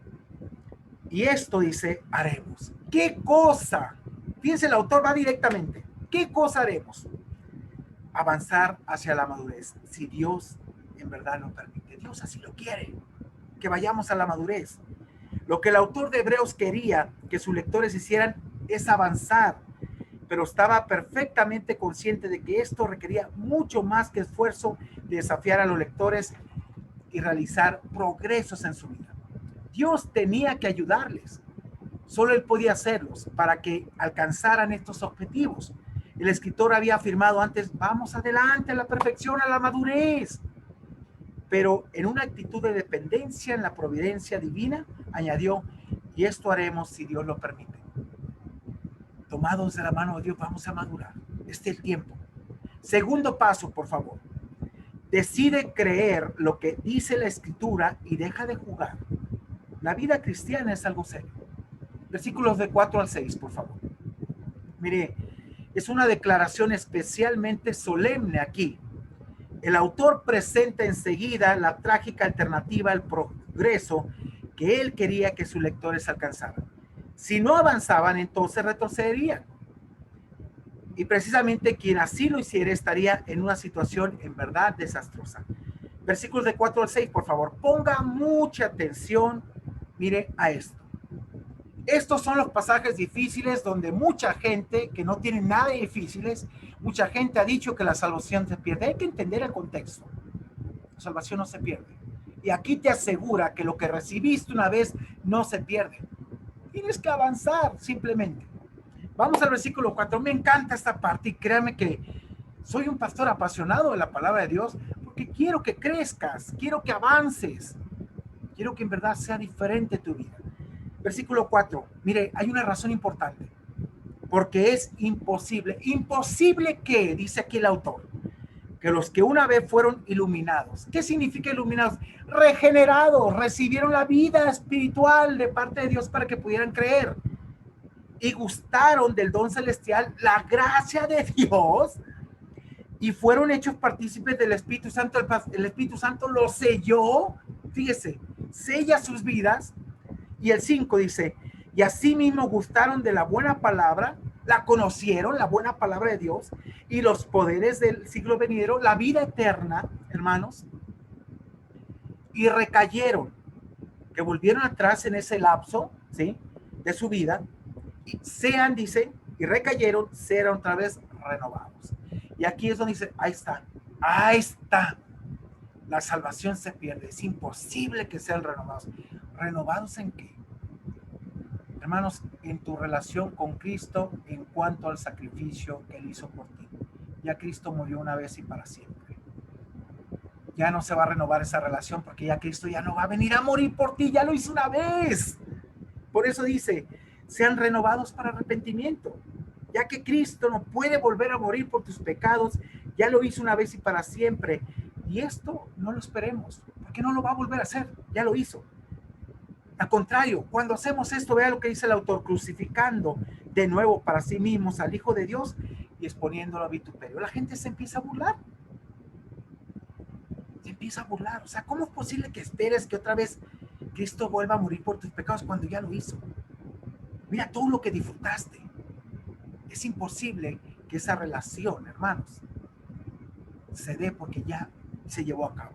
Y esto dice, haremos. ¿Qué cosa? Fíjense, el autor va directamente. ¿Qué cosa haremos? Avanzar hacia la madurez, si Dios verdad lo permite. Dios así lo quiere, que vayamos a la madurez. Lo que el autor de Hebreos quería que sus lectores hicieran es avanzar, pero estaba perfectamente consciente de que esto requería mucho más que esfuerzo de desafiar a los lectores y realizar progresos en su vida. Dios tenía que ayudarles. Solo Él podía hacerlos para que alcanzaran estos objetivos. El escritor había afirmado antes, vamos adelante a la perfección, a la madurez. Pero en una actitud de dependencia en la providencia divina, añadió, y esto haremos si Dios lo permite. Tomados de la mano de Dios, vamos a madurar. Este es el tiempo. Segundo paso, por favor. Decide creer lo que dice la Escritura y deja de jugar. La vida cristiana es algo serio. Versículos de 4 al 6, por favor. Mire, es una declaración especialmente solemne aquí. El autor presenta enseguida la trágica alternativa al progreso que él quería que sus lectores alcanzaran. Si no avanzaban, entonces retrocederían. Y precisamente quien así lo hiciera estaría en una situación en verdad desastrosa. Versículos de 4 al 6, por favor. Ponga mucha atención, mire a esto. Estos son los pasajes difíciles donde mucha gente, que no tiene nada de difíciles, mucha gente ha dicho que la salvación se pierde. Hay que entender el contexto. La salvación no se pierde. Y aquí te asegura que lo que recibiste una vez no se pierde. Tienes que avanzar simplemente. Vamos al versículo 4. Me encanta esta parte y créanme que soy un pastor apasionado de la palabra de Dios porque quiero que crezcas, quiero que avances, quiero que en verdad sea diferente tu vida. Versículo 4. Mire, hay una razón importante. Porque es imposible. Imposible que, dice aquí el autor, que los que una vez fueron iluminados. ¿Qué significa iluminados? Regenerados, recibieron la vida espiritual de parte de Dios para que pudieran creer. Y gustaron del don celestial, la gracia de Dios, y fueron hechos partícipes del Espíritu Santo. El Espíritu Santo los selló, fíjese, sella sus vidas. Y el 5 dice, y asimismo gustaron de la buena palabra, la conocieron, la buena palabra de Dios, y los poderes del siglo venidero, la vida eterna, hermanos, y recayeron, que volvieron atrás en ese lapso, ¿sí?, de su vida, y sean, dice, y recayeron, serán otra vez renovados. Y aquí es donde dice, ahí está, la salvación se pierde, es imposible que sean renovados. ¿Renovados en qué? Hermanos, en tu relación con Cristo en cuanto al sacrificio que Él hizo por ti. Ya Cristo murió una vez y para siempre. Ya no se va a renovar esa relación porque ya Cristo ya no va a venir a morir por ti, ya lo hizo una vez. Por eso dice, sean renovados para arrepentimiento. Ya que Cristo no puede volver a morir por tus pecados, ya lo hizo una vez y para siempre. Y esto no lo esperemos, porque no lo va a volver a hacer, ya lo hizo. Al contrario, cuando hacemos esto, vea lo que dice el autor, crucificando de nuevo para sí mismos al Hijo de Dios y exponiéndolo a vituperio. La gente se empieza a burlar. Se empieza a burlar. O sea, ¿cómo es posible que esperes que otra vez Cristo vuelva a morir por tus pecados cuando ya lo hizo? Mira todo lo que disfrutaste. Es imposible que esa relación, hermanos, se dé porque ya se llevó a cabo.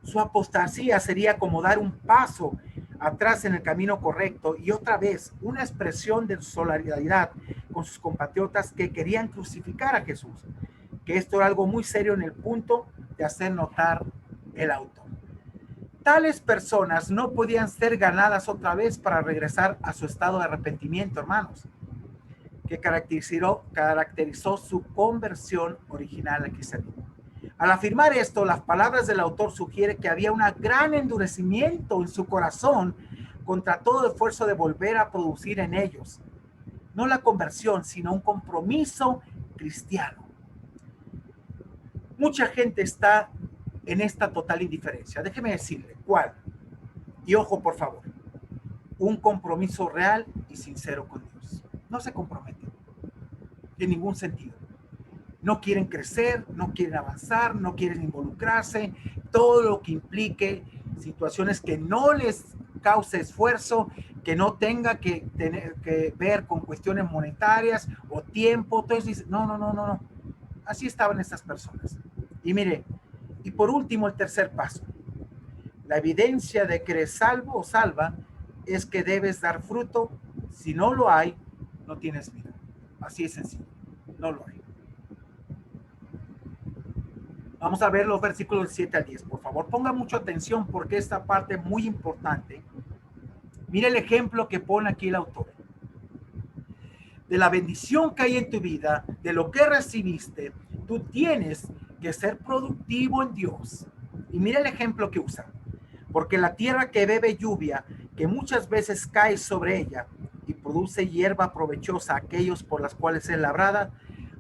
Su apostasía sería como dar un paso atrás en el camino correcto y otra vez una expresión de solidaridad con sus compatriotas que querían crucificar a Jesús, que esto era algo muy serio en el punto de hacer notar el autor. Tales personas no podían ser ganadas otra vez para regresar a su estado de arrepentimiento, hermanos, que caracterizó su conversión original al cristianismo. Al afirmar esto, las palabras del autor sugieren que había un gran endurecimiento en su corazón contra todo esfuerzo de volver a producir en ellos, no la conversión, sino un compromiso cristiano. Mucha gente está en esta total indiferencia. Déjeme decirle, ¿cuál? Y ojo, por favor, un compromiso real y sincero con Dios. No se comprometen en ningún sentido. No quieren crecer, no quieren avanzar, no quieren involucrarse, todo lo que implique situaciones que no les cause esfuerzo, que no tenga que tener que ver con cuestiones monetarias o tiempo. Entonces dice, no. Así estaban estas personas. Y mire, Y por último, el tercer paso. La evidencia de que eres salvo o salva es que debes dar fruto. Si no lo hay, no tienes vida. Así es sencillo. No lo hay. Vamos a ver los versículos 7 al 10. Por favor, ponga mucha atención porque esta parte es muy importante. Mire el ejemplo que pone aquí el autor. De la bendición que hay en tu vida, de lo que recibiste, tú tienes que ser productivo en Dios. Y mira el ejemplo que usa. Porque la tierra que bebe lluvia, que muchas veces cae sobre ella y produce hierba provechosa a aquellos por las cuales es labrada,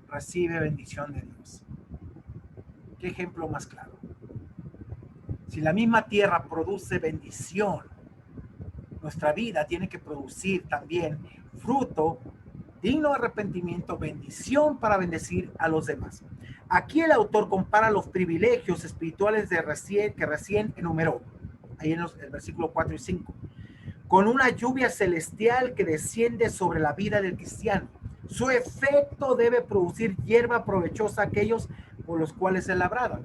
recibe bendición de Dios. ¿Qué ejemplo más claro? Si la misma tierra produce bendición, nuestra vida tiene que producir también fruto digno de arrepentimiento, bendición para bendecir a los demás. Aquí el autor compara los privilegios espirituales que recién enumeró, ahí en el versículo 4 y 5, con una lluvia celestial que desciende sobre la vida del cristiano. Su efecto debe producir hierba provechosa a aquellos por los cuales es labrada.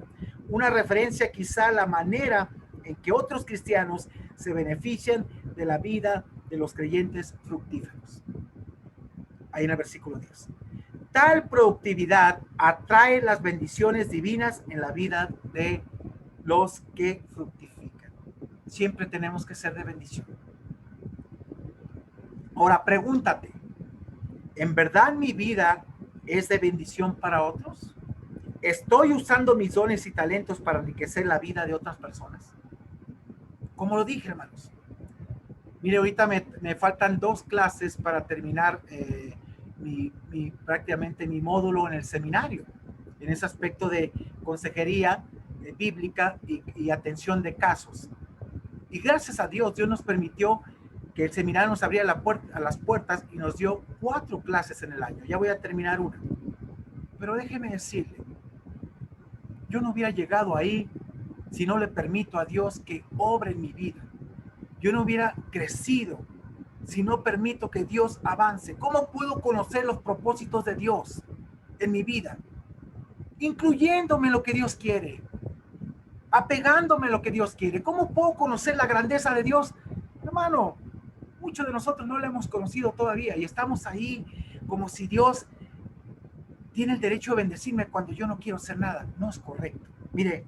Una referencia quizá a la manera en que otros cristianos se benefician de la vida de los creyentes fructíferos. Ahí en el versículo 10. Tal productividad atrae las bendiciones divinas en la vida de los que fructifican. Siempre tenemos que ser de bendición. Ahora pregúntate, ¿en verdad mi vida es de bendición para otros? ¿Estoy usando mis dones y talentos para enriquecer la vida de otras personas? Como lo dije, hermanos. Mire, ahorita me faltan 2 clases para terminar prácticamente mi módulo en el seminario, en ese aspecto de consejería bíblica y atención de casos. Y gracias a Dios, Dios nos permitió que el seminario nos abría las puertas y nos dio 4 clases en el año. Ya voy a terminar una. Pero déjeme decirle, yo no hubiera llegado ahí si no le permito a Dios que obre en mi vida. Yo no hubiera crecido si no permito que Dios avance. ¿Cómo puedo conocer los propósitos de Dios en mi vida? Incluyéndome en lo que Dios quiere, apegándome a lo que Dios quiere. ¿Cómo puedo conocer la grandeza de Dios? Hermano, muchos de nosotros no lo hemos conocido todavía y estamos ahí como si Dios tiene el derecho de bendecirme cuando yo no quiero hacer nada. No es correcto. Mire,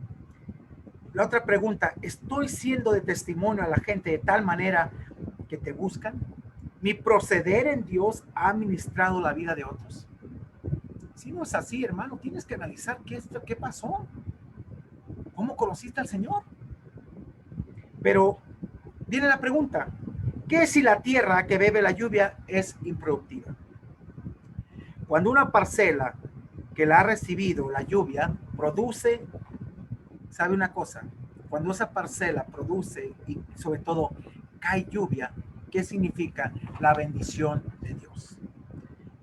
la otra pregunta, ¿estoy siendo de testimonio a la gente de tal manera que te buscan? ¿Mi proceder en Dios ha ministrado la vida de otros? Si no es así, hermano, tienes que analizar qué pasó. ¿Cómo conociste al Señor? Pero viene la pregunta, ¿qué si la tierra que bebe la lluvia es improductiva? Cuando una parcela que la ha recibido la lluvia produce, ¿sabe una cosa? Cuando esa parcela produce y sobre todo cae lluvia, ¿qué significa? La bendición de Dios.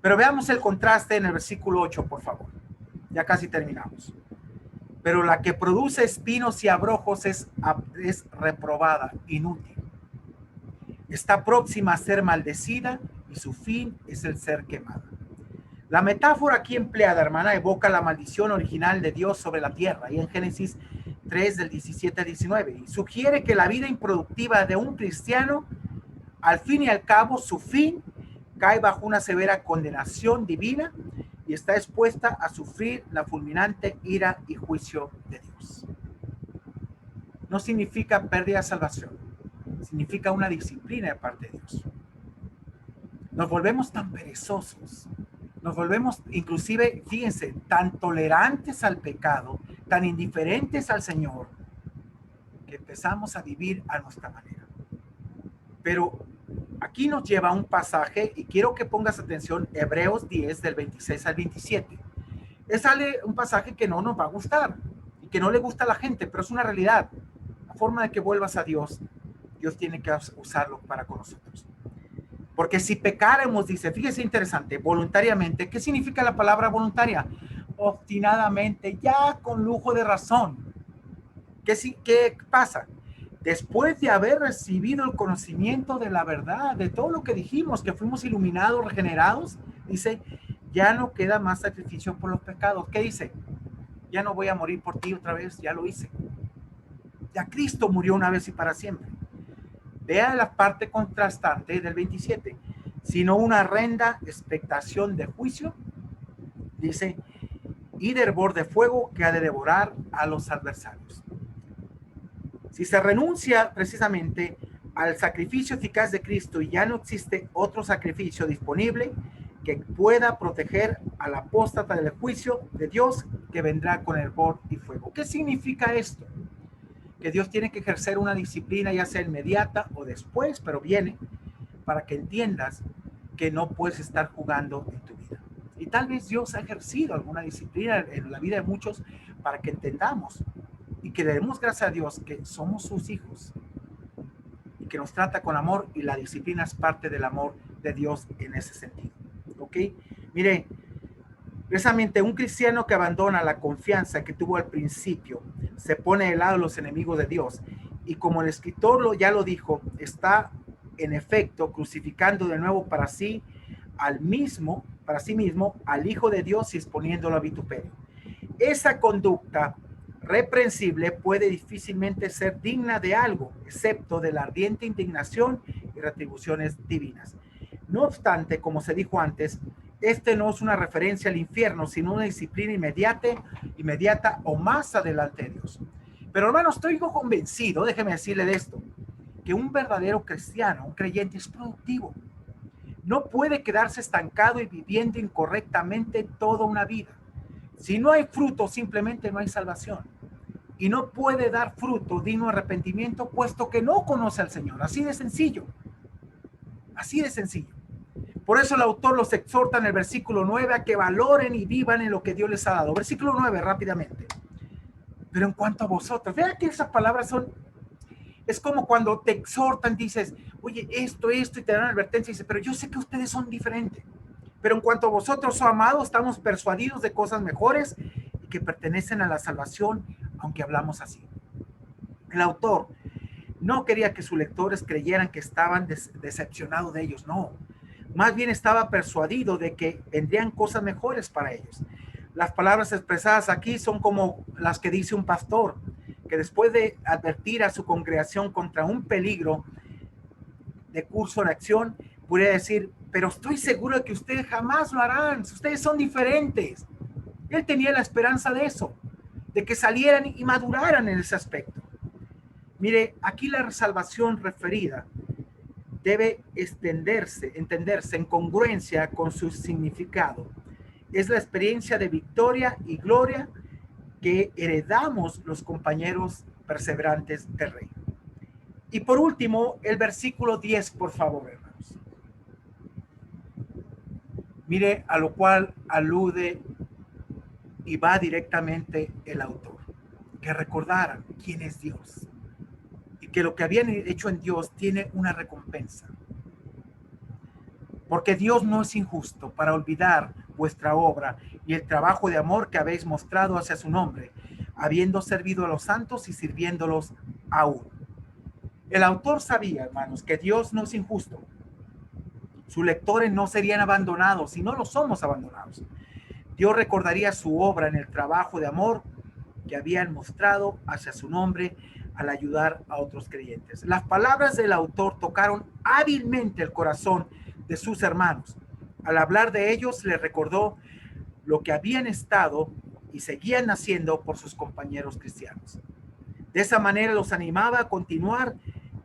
Pero veamos el contraste en el versículo 8, por favor. Ya casi terminamos. Pero la que produce espinos y abrojos es reprobada, inútil. Está próxima a ser maldecida y su fin es el ser quemada. La metáfora aquí empleada, hermana, evoca la maldición original de Dios sobre la tierra, y en Génesis 3 del 17 al 19, y sugiere que la vida improductiva de un cristiano, al fin y al cabo, su fin cae bajo una severa condenación divina y está expuesta a sufrir la fulminante ira y juicio de Dios. No significa pérdida de salvación, significa una disciplina de parte de Dios. Nos volvemos tan perezosos, nos volvemos inclusive, fíjense, tan tolerantes al pecado, tan indiferentes al Señor, que empezamos a vivir a nuestra manera. Pero aquí nos lleva a un pasaje, y quiero que pongas atención, Hebreos 10 del 26 al 27. Es un pasaje que no nos va a gustar y que no le gusta a la gente, pero es una realidad. La forma de que vuelvas a Dios, Dios tiene que usarlo para con nosotros. Porque si pecáramos, dice, fíjese interesante, voluntariamente, ¿qué significa la palabra voluntaria? Obstinadamente, ya con lujo de razón. ¿Qué pasa? Después de haber recibido el conocimiento de la verdad, de todo lo que dijimos, que fuimos iluminados, regenerados, dice, ya no queda más sacrificio por los pecados. ¿Qué dice? Ya no voy a morir por ti otra vez, ya lo hice. Ya Cristo murió una vez y para siempre. Vea la parte contrastante del 27. Sino una horrenda expectación de juicio, dice, y de hervor de fuego que ha de devorar a los adversarios. Si se renuncia precisamente al sacrificio eficaz de Cristo y ya no existe otro sacrificio disponible que pueda proteger al apóstata del juicio de Dios que vendrá con hervor y fuego. ¿Qué significa esto? Que Dios tiene que ejercer una disciplina, ya sea inmediata o después, pero viene para que entiendas que no puedes estar jugando en tu vida. Y tal vez Dios ha ejercido alguna disciplina en la vida de muchos para que entendamos y que le demos gracias a Dios que somos sus hijos y que nos trata con amor, y la disciplina es parte del amor de Dios en ese sentido. ¿Ok? Mire, precisamente un cristiano que abandona la confianza que tuvo al principio se pone del lado de los enemigos de Dios, y como el escritor ya lo dijo, está en efecto crucificando de nuevo para sí mismo al Hijo de Dios y exponiéndolo a vituperio. Esa conducta reprensible puede difícilmente ser digna de algo, excepto de la ardiente indignación y retribuciones divinas. No obstante, como se dijo antes, este no es una referencia al infierno, sino una disciplina inmediata o más adelante de Dios. Pero hermano, estoy convencido, déjeme decirle de esto, que un verdadero cristiano, un creyente, es productivo. No puede quedarse estancado y viviendo incorrectamente toda una vida. Si no hay fruto, simplemente no hay salvación. Y no puede dar fruto digno de arrepentimiento, puesto que no conoce al Señor. Así de sencillo. Así de sencillo. Por eso el autor los exhorta en el versículo 9 a que valoren y vivan en lo que Dios les ha dado. Versículo 9, rápidamente. Pero en cuanto a vosotros, vean que esas palabras es como cuando te exhortan, dices, oye, esto, y te dan advertencia, y dices, pero yo sé que ustedes son diferentes. Pero en cuanto a vosotros, oh amados, estamos persuadidos de cosas mejores y que pertenecen a la salvación, aunque hablamos así. El autor no quería que sus lectores creyeran que estaban decepcionados de ellos, no. Más bien estaba persuadido de que vendrían cosas mejores para ellos. Las palabras expresadas aquí son como las que dice un pastor, que después de advertir a su congregación contra un peligro de curso de acción, podría decir, pero estoy seguro de que ustedes jamás lo harán, ustedes son diferentes. Él tenía la esperanza de eso, de que salieran y maduraran en ese aspecto. Mire, aquí la salvación referida debe entenderse en congruencia con su significado. Es la experiencia de victoria y gloria que heredamos los compañeros perseverantes del Rey. Y por último, el versículo 10, por favor, hermanos. Mire a lo cual alude y va directamente el autor. Que recordaran quién es Dios y que lo que habían hecho en Dios tiene una recompensa. Porque Dios no es injusto para olvidar vuestra obra y el trabajo de amor que habéis mostrado hacia su nombre, habiendo servido a los santos y sirviéndolos aún. El autor sabía, hermanos, que Dios no es injusto. Sus lectores no serían abandonados y no lo somos abandonados. Dios recordaría su obra en el trabajo de amor que habían mostrado hacia su nombre al ayudar a otros creyentes. Las palabras del autor tocaron hábilmente el corazón de sus hermanos. Al hablar de ellos, les recordó lo que habían estado y seguían haciendo por sus compañeros cristianos. De esa manera los animaba a continuar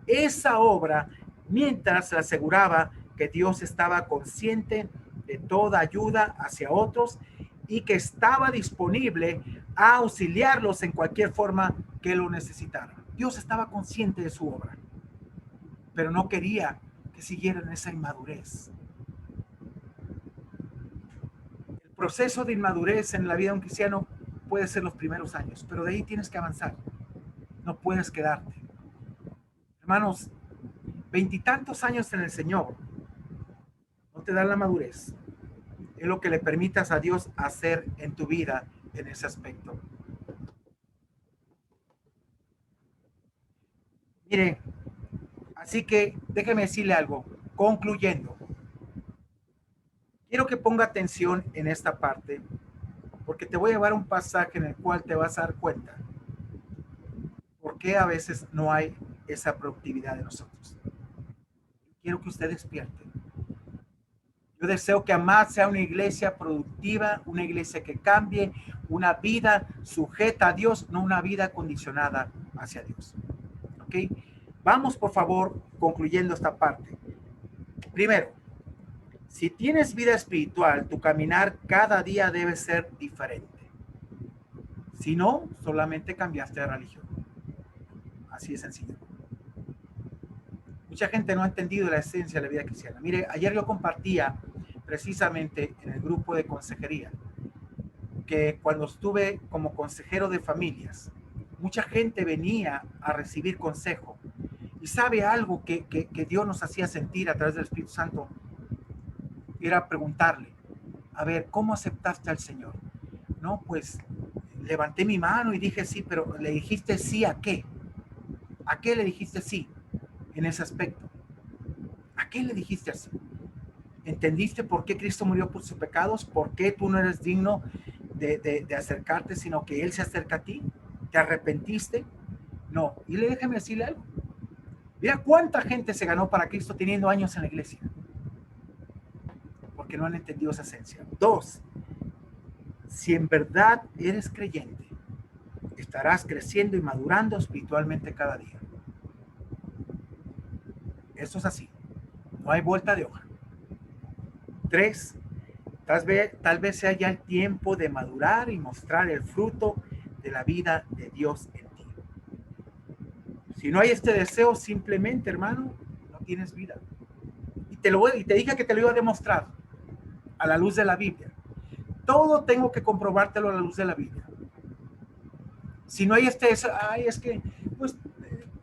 esa obra mientras le aseguraba que Dios estaba consciente de toda ayuda hacia otros y que estaba disponible a auxiliarlos en cualquier forma que lo necesitaran. Dios estaba consciente de su obra, pero no quería que siguieran esa inmadurez. El proceso de inmadurez en la vida de un cristiano puede ser los primeros años, pero de ahí tienes que avanzar. No puedes quedarte. Hermanos, 20 y tantos años en el Señor no te dan la madurez. Es lo que le permitas a Dios hacer en tu vida en ese aspecto. Mire, así que déjeme decirle algo, concluyendo. Quiero que ponga atención en esta parte, porque te voy a llevar a un pasaje en el cual te vas a dar cuenta por qué a veces no hay esa productividad de nosotros. Quiero que usted despierte. Yo deseo que Amad sea una iglesia productiva, una iglesia que cambie, una vida sujeta a Dios, no una vida condicionada hacia Dios. ¿Ok? Vamos, por favor, concluyendo esta parte. Primero, si tienes vida espiritual, tu caminar cada día debe ser diferente. Si no, solamente cambiaste de religión. Así de sencillo. Mucha gente no ha entendido la esencia de la vida cristiana. Mire, ayer yo compartía precisamente en el grupo de consejería que cuando estuve como consejero de familias, mucha gente venía a recibir consejo. Y sabe algo que Dios nos hacía sentir a través del Espíritu Santo, era preguntarle, a ver, ¿cómo aceptaste al Señor? No, pues levanté mi mano y dije sí, pero ¿le dijiste sí a qué? ¿A qué le dijiste sí en ese aspecto? ¿A qué le dijiste así? ¿Entendiste por qué Cristo murió por sus pecados? ¿Por qué tú no eres digno de acercarte, sino que Él se acerca a ti? ¿Te arrepentiste? No. Y déjeme decirle algo. Mira cuánta gente se ganó para Cristo teniendo años en la iglesia. Porque no han entendido esa esencia. Dos, si en verdad eres creyente, estarás creciendo y madurando espiritualmente cada día. Eso es así. No hay vuelta de hoja. Tres, tal vez sea ya el tiempo de madurar y mostrar el fruto de la vida de Dios en ti. Si no hay este deseo, simplemente, hermano, no tienes vida. Y te dije que te lo iba a demostrar a la luz de la Biblia. Todo tengo que comprobártelo a la luz de la Biblia. Si no hay es que, pues,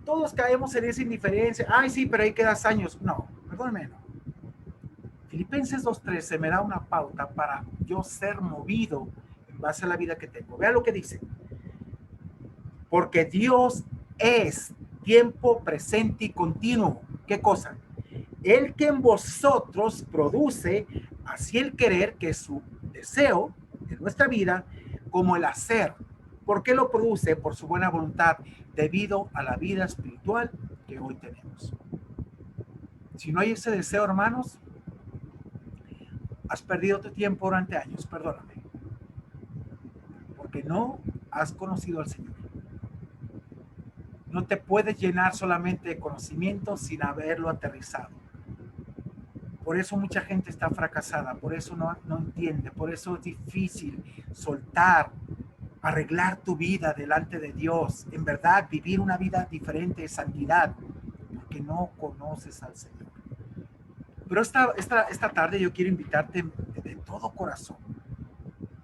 todos caemos en esa indiferencia. Ay, sí, pero ahí quedas años. No, perdóname, no. Filipenses 2:13 me da una pauta para yo ser movido en base a la vida que tengo. Vea lo que dice. Porque Dios es tiempo presente y continuo. ¿Qué cosa? El que en vosotros produce así el querer, que es su deseo de nuestra vida, como el hacer. ¿Por qué lo produce? Por su buena voluntad, debido a la vida espiritual que hoy tenemos. Si no hay ese deseo, hermanos, has perdido tu tiempo durante años, perdóname, porque no has conocido al Señor. No te puedes llenar solamente de conocimiento sin haberlo aterrizado. Por eso mucha gente está fracasada, por eso no entiende, por eso es difícil soltar, arreglar tu vida delante de Dios, en verdad vivir una vida diferente de santidad, porque no conoces al Señor. Pero esta tarde yo quiero invitarte de todo corazón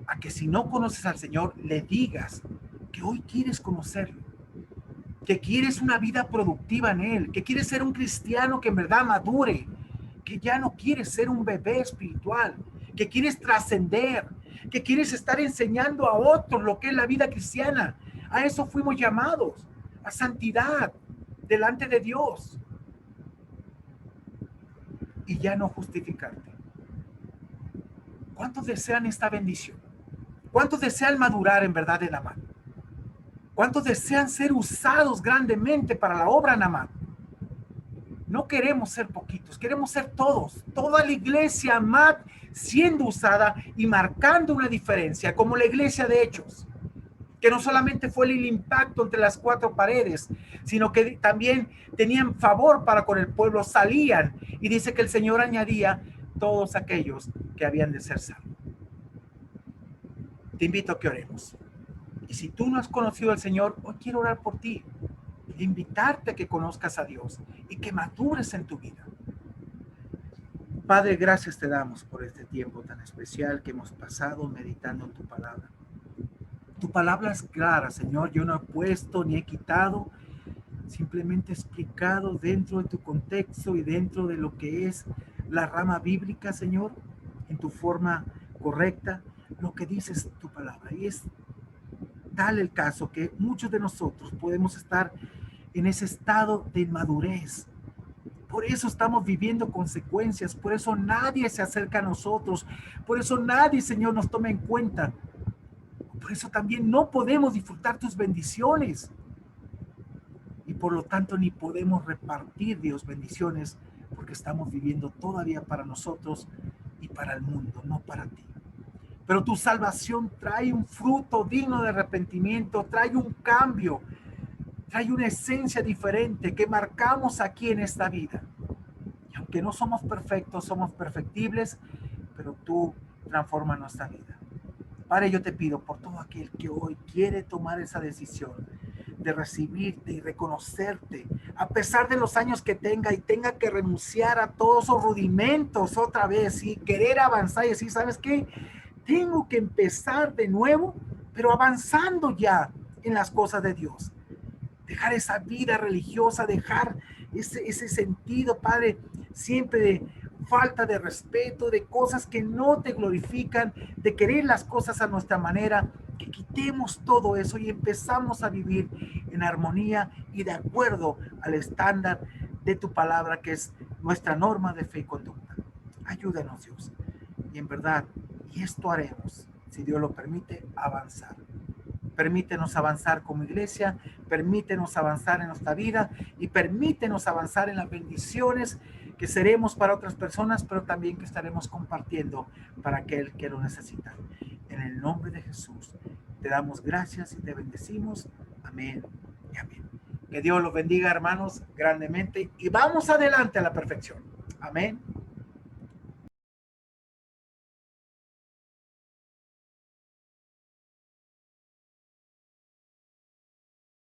a que si no conoces al Señor, le digas que hoy quieres conocerlo, que quieres una vida productiva en Él, que quieres ser un cristiano que en verdad madure, que ya no quieres ser un bebé espiritual, que quieres trascender, que quieres estar enseñando a otros lo que es la vida cristiana. A eso fuimos llamados, a santidad delante de Dios. Y ya no justificarte. ¿Cuántos desean esta bendición? ¿Cuántos desean madurar en verdad en Amad? ¿Cuántos desean ser usados grandemente para la obra en Amad? No queremos ser poquitos, queremos ser todos. Toda la iglesia Amad siendo usada y marcando una diferencia, como la iglesia de Hechos, que no solamente fue el impacto entre las cuatro paredes, sino que también tenían favor para con el pueblo, salían, y dice que el Señor añadía todos aquellos que habían de ser salvos. Te invito a que oremos. Y si tú no has conocido al Señor, hoy quiero orar por ti, invitarte a que conozcas a Dios y que madures en tu vida. Padre, gracias te damos por este tiempo tan especial que hemos pasado meditando en tu palabra. Tu palabra es clara, Señor. Yo no he puesto ni he quitado, simplemente he explicado dentro de tu contexto y dentro de lo que es la rama bíblica, Señor, en tu forma correcta, lo que dices tu palabra. Y es tal el caso que muchos de nosotros podemos estar en ese estado de inmadurez. Por eso estamos viviendo consecuencias, por eso nadie se acerca a nosotros, por eso nadie, Señor, nos toma en cuenta, por eso también no podemos disfrutar tus bendiciones. Y por lo tanto ni podemos repartir, Dios, bendiciones, porque estamos viviendo todavía para nosotros y para el mundo, no para ti. Pero tu salvación trae un fruto digno de arrepentimiento, trae un cambio, trae una esencia diferente que marcamos aquí en esta vida. Y aunque no somos perfectos, somos perfectibles, pero tú transformas nuestra vida. Padre, yo te pido por todo aquel que hoy quiere tomar esa decisión de recibirte y reconocerte, a pesar de los años que tenga y tenga que renunciar a todos esos rudimentos otra vez y querer avanzar y decir, ¿sabes qué? Tengo que empezar de nuevo, pero avanzando ya en las cosas de Dios. Dejar esa vida religiosa, dejar ese sentido, Padre, siempre de falta de respeto, de cosas que no te glorifican, de querer las cosas a nuestra manera, que quitemos todo eso y empezamos a vivir en armonía y de acuerdo al estándar de tu palabra, que es nuestra norma de fe y conducta. Ayúdanos, Dios. Y en verdad, y esto haremos, si Dios lo permite, avanzar. Permítenos avanzar como iglesia, permítenos avanzar en nuestra vida y permítenos avanzar en las bendiciones que seremos para otras personas, pero también que estaremos compartiendo para aquel que lo necesita. En el nombre de Jesús, te damos gracias y te bendecimos. Amén y amén. Que Dios los bendiga, hermanos, grandemente y vamos adelante a la perfección. Amén.